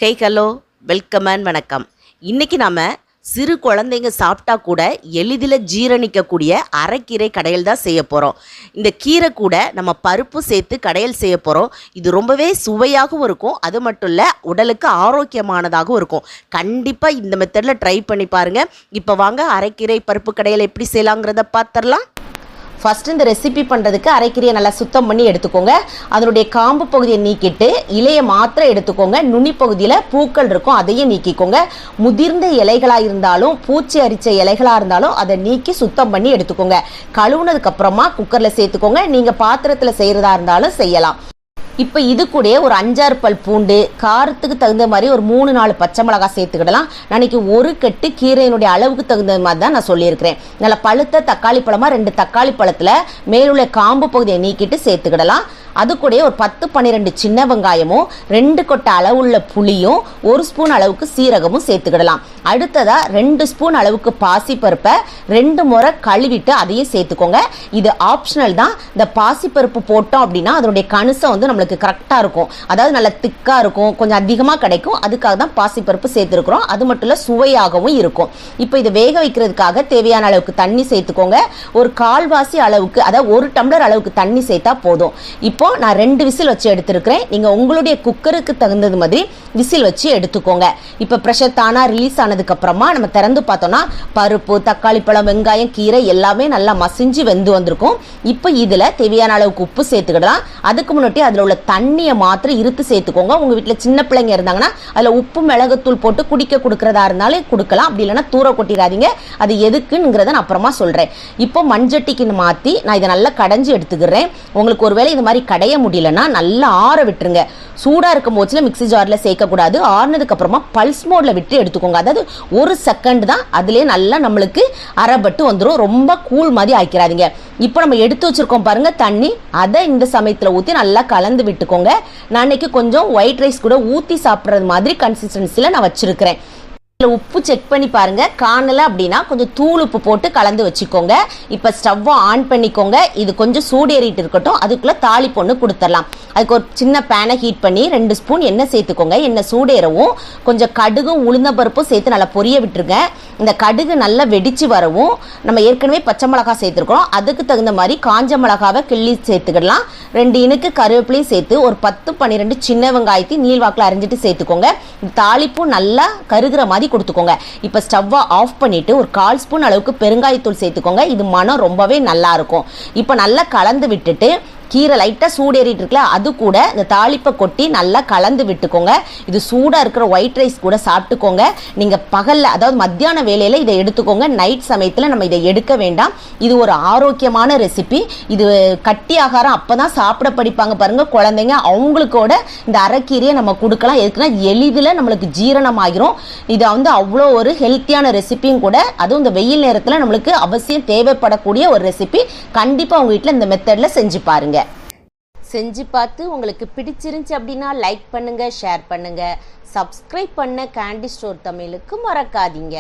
Hello welcome and வணக்கம். இன்றைக்கி நாம் சிறு குழந்தைங்க சாப்பிட்டா கூட எளிதில் ஜீரணிக்கக்கூடிய அரைக்கீரை கடையல் தான் செய்ய போகிறோம். இந்த கீரை கூட நம்ம பருப்பு சேர்த்து கடையல் செய்ய போகிறோம். இது ரொம்பவே சுவையாகவும் இருக்கும், அது மட்டும் இல்லை உடலுக்கு ஆரோக்கியமானதாகவும் இருக்கும். கண்டிப்பாக இந்த மெத்தடில் ட்ரை பண்ணி பாருங்கள். இப்போ வாங்க அரைக்கீரை பருப்பு கடையல் எப்படி செய்யலாங்கிறத பார்த்துடலாம். ஃபஸ்ட்டு இந்த ரெசிபி பண்ணுறதுக்கு அரைக்கீரையை நல்லா சுத்தம் பண்ணி எடுத்துக்கோங்க. அதனுடைய காம்பு பகுதியை நீக்கிட்டு இலையை மாத்திரம் எடுத்துக்கோங்க. நுனி பகுதியில் பூக்கள் இருக்கும், அதையும் நீக்கிக்கோங்க. முதிர்ந்த இலைகளாக இருந்தாலும் பூச்சி அரிச்ச இலைகளாக இருந்தாலும் அதை நீக்கி சுத்தம் பண்ணி எடுத்துக்கோங்க. கழுவுனதுக்கப்புறமா குக்கரில் சேர்த்துக்கோங்க. நீங்கள் பாத்திரத்தில் செய்கிறதா இருந்தாலும் செய்யலாம். இப்போ இது கூட ஒரு 5-6 பல் பூண்டு, காரத்துக்கு தகுந்த மாதிரி ஒரு 3-4 பச்சை மிளகாய் சேர்த்துக்கிடலாம். நாளைக்கு ஒரு கட்டு கீரையினுடைய அளவுக்கு தகுந்த மாதிரி தான் நான் சொல்லியிருக்கிறேன். நல்ல பழுத்த தக்காளி பழமாக 2 தக்காளி பழத்தில் மேலுள்ள காம்பு பகுதியை நீக்கிட்டு சேர்த்துக்கிடலாம். அது கூட ஒரு 10-12 சின்ன வெங்காயமும் 2 கொட்டை அளவுள்ள புளியும் 1 ஸ்பூன் அளவுக்கு சீரகமும் சேர்த்துக்கிடலாம். அடுத்ததா 2 ஸ்பூன் அளவுக்கு பாசிப்பருப்பை 2 முறை கழுவிட்டு அதையும் சேர்த்துக்கோங்க. இது ஆப்ஷனல் தான். இந்த பாசிப்பருப்பு போட்டோம் அப்படின்னா அதனுடைய கணுசம் வந்து நம்மளுக்கு கரெக்டாக இருக்கும், அதாவது நல்ல திக்காக இருக்கும், கொஞ்சம் அதிகமாக கிடைக்கும். அதுக்காக தான் பாசிப்பருப்பு சேர்த்துருக்குறோம். அது மட்டும் இல்லை சுவையாகவும் இருக்கும். இப்போ இதை வேக வைக்கிறதுக்காக தேவையான அளவுக்கு தண்ணி சேர்த்துக்கோங்க. ஒரு கால்வாசி அளவுக்கு, அதாவது 1 டம்ளர் அளவுக்கு தண்ணி சேர்த்தா போதும். இப்போ நான் 2 விசில் வச்சு எடுத்துருக்கிறேன். நீங்கள் உங்களுடைய குக்கருக்கு தகுந்தது மாதிரி விசில் வச்சு எடுத்துக்கோங்க. இப்போ ப்ரெஷர் தானாக ரிலீஸ் ஆனதுக்கு அப்புறமா நம்ம திறந்து பார்த்தோம்னா பருப்பு, தக்காளி பழம், வெங்காயம், கீரை எல்லாமே நல்லா மசிஞ்சு வெந்து வந்திருக்கும். இப்போ இதில் தேவையான அளவுக்கு உப்பு சேர்த்துக்கிடலாம். அதுக்கு முன்னாடி அதில் உள்ள தண்ணியை மாத்திரம் இருத்து சேர்த்துக்கோங்க. உங்கள் வீட்டில் சின்ன பிள்ளைங்க இருந்தாங்கன்னா அதில் உப்பு மிளகுத்தூள் போட்டு குடிக்க கொடுக்குறதா இருந்தாலும் கொடுக்கலாம். அப்படி இல்லைன்னா தூர கொட்டிடாதீங்க. அது எதுக்குங்கிறத நான் அப்புறமா சொல்கிறேன். இப்போ மண்சட்டிக்கு மாற்றி நான் இதை நல்லா கடைஞ்சி எடுத்துக்கிறேன். உங்களுக்கு ஒருவேளை இது மாதிரி கடைய முடியலன்னா நல்லா ஆற விட்டுருங்க. சூடாக இருக்கும் போச்சில் மிக்ஸி ஜாரில் சேர்க்கக்கூடாது. ஆறுனதுக்கு அப்புறமா பல்ஸ் மோடில் விட்டு எடுத்துக்கோங்க. அதாவது 1 செகண்ட் தான், அதுலேயே நல்லா நம்மளுக்கு அரைப்பட்டு வந்துடும். ரொம்ப கூழ் மாதிரி ஆக்கிடாதீங்க. இப்போ நம்ம எடுத்து வச்சிருக்கோம் பாருங்க தண்ணி, அதை இந்த சமயத்தில் ஊற்றி நல்லா கலந்து விட்டுக்கோங்க. நான் இன்னைக்கு கொஞ்சம் ஒயிட் ரைஸ் கூட ஊற்றி சாப்பிட்றது மாதிரி கன்சிஸ்டன்சியில் நான் வச்சிருக்கிறேன். உப்பு செக் பண்ணி பாருங்க, காணல அப்படின்னா கொஞ்சம் தூள் உப்பு போட்டு கலந்து வச்சுக்கோங்க. இப்போ ஸ்டவ்வை ஆன் பண்ணிக்கோங்க. இது கொஞ்சம் சூடேறிட்டு இருக்கட்டும். அதுக்குள்ள தாளிப்பு ஒன்று கொடுத்துடலாம். அதுக்கு ஒரு சின்ன பேனை ஹீட் பண்ணி 2 ஸ்பூன் எண்ணெய் சேர்த்துக்கோங்க. எண்ணெய் சூடேறவும் கொஞ்சம் கடுகும் உளுந்தம்பருப்பும் சேர்த்து நல்லா பொரிய விட்டுருங்க. இந்த கடுகு நல்லா வெடிச்சு வரவும் நம்ம ஏற்கனவே பச்சை மிளகாய் சேர்த்துருக்கோம். அதுக்கு தகுந்த மாதிரி காஞ்ச மிளகாவை கிள்ளி சேர்த்துக்கிடலாம். 2 இனுக்கு கருவேப்பிலையும் சேர்த்து ஒரு 10-12 சின்ன வெங்காயத்தை நீள்வாக்கில் அரிஞ்சிட்டு சேர்த்துக்கோங்க. தாளிப்பும் நல்லா கருகிற மாதிரி கொடுத்துக்கோங்க. இப்போ ஸ்டவ்வை ஆஃப் பண்ணிட்டு ஒரு 1/4 ஸ்பூன் அளவுக்கு பெருங்காயத்தூள் சேர்த்துக்கோங்க. இது மனம் ரொம்பவே நல்லா இருக்கும். இப்போ நல்லா கலந்து விட்டுட்டு கீரை லைட்டாக சூடேறிட்டு இருக்குல்ல, அது கூட இந்த தாளிப்பை கொட்டி நல்லா கலந்து விட்டுக்கோங்க. இது சூடாக இருக்கிற ஒயிட் ரைஸ் கூட சாப்பிட்டுக்கோங்க. நீங்கள் பகலில், அதாவது மத்தியான வேலையில் இதை எடுத்துக்கோங்க. நைட் சமயத்தில் நம்ம இதை எடுக்க வேண்டாம். இது ஒரு ஆரோக்கியமான ரெசிபி. இது கட்டி ஆகாரம் அப்போ தான் சாப்பிட படிப்பாங்க பாருங்கள் குழந்தைங்க. அவங்களுக்கோட இந்த அரைக்கீரையை நம்ம கொடுக்கலாம். எதுக்குன்னா எளிதில் நம்மளுக்கு ஜீரணமாகிரும். இது வந்து அவ்வளோ ஒரு ஹெல்த்தியான ரெசிபியும் கூட. அதுவும் இந்த வெயில் நேரத்தில் நம்மளுக்கு அவசியம் தேவைப்படக்கூடிய ஒரு ரெசிபி. கண்டிப்பாக உங்கள் வீட்டில் இந்த மெத்தடில் செஞ்சு பாருங்க. செஞ்சு பார்த்து உங்களுக்கு பிடிச்சிருந்துச்சு அப்படின்னா லைக் பண்ணுங்க, ஷேர் பண்ணுங்க, சப்ஸ்கிரைப் பண்ண கேண்டி ஸ்டோர் தமிழுக்கு மறக்காதீங்க.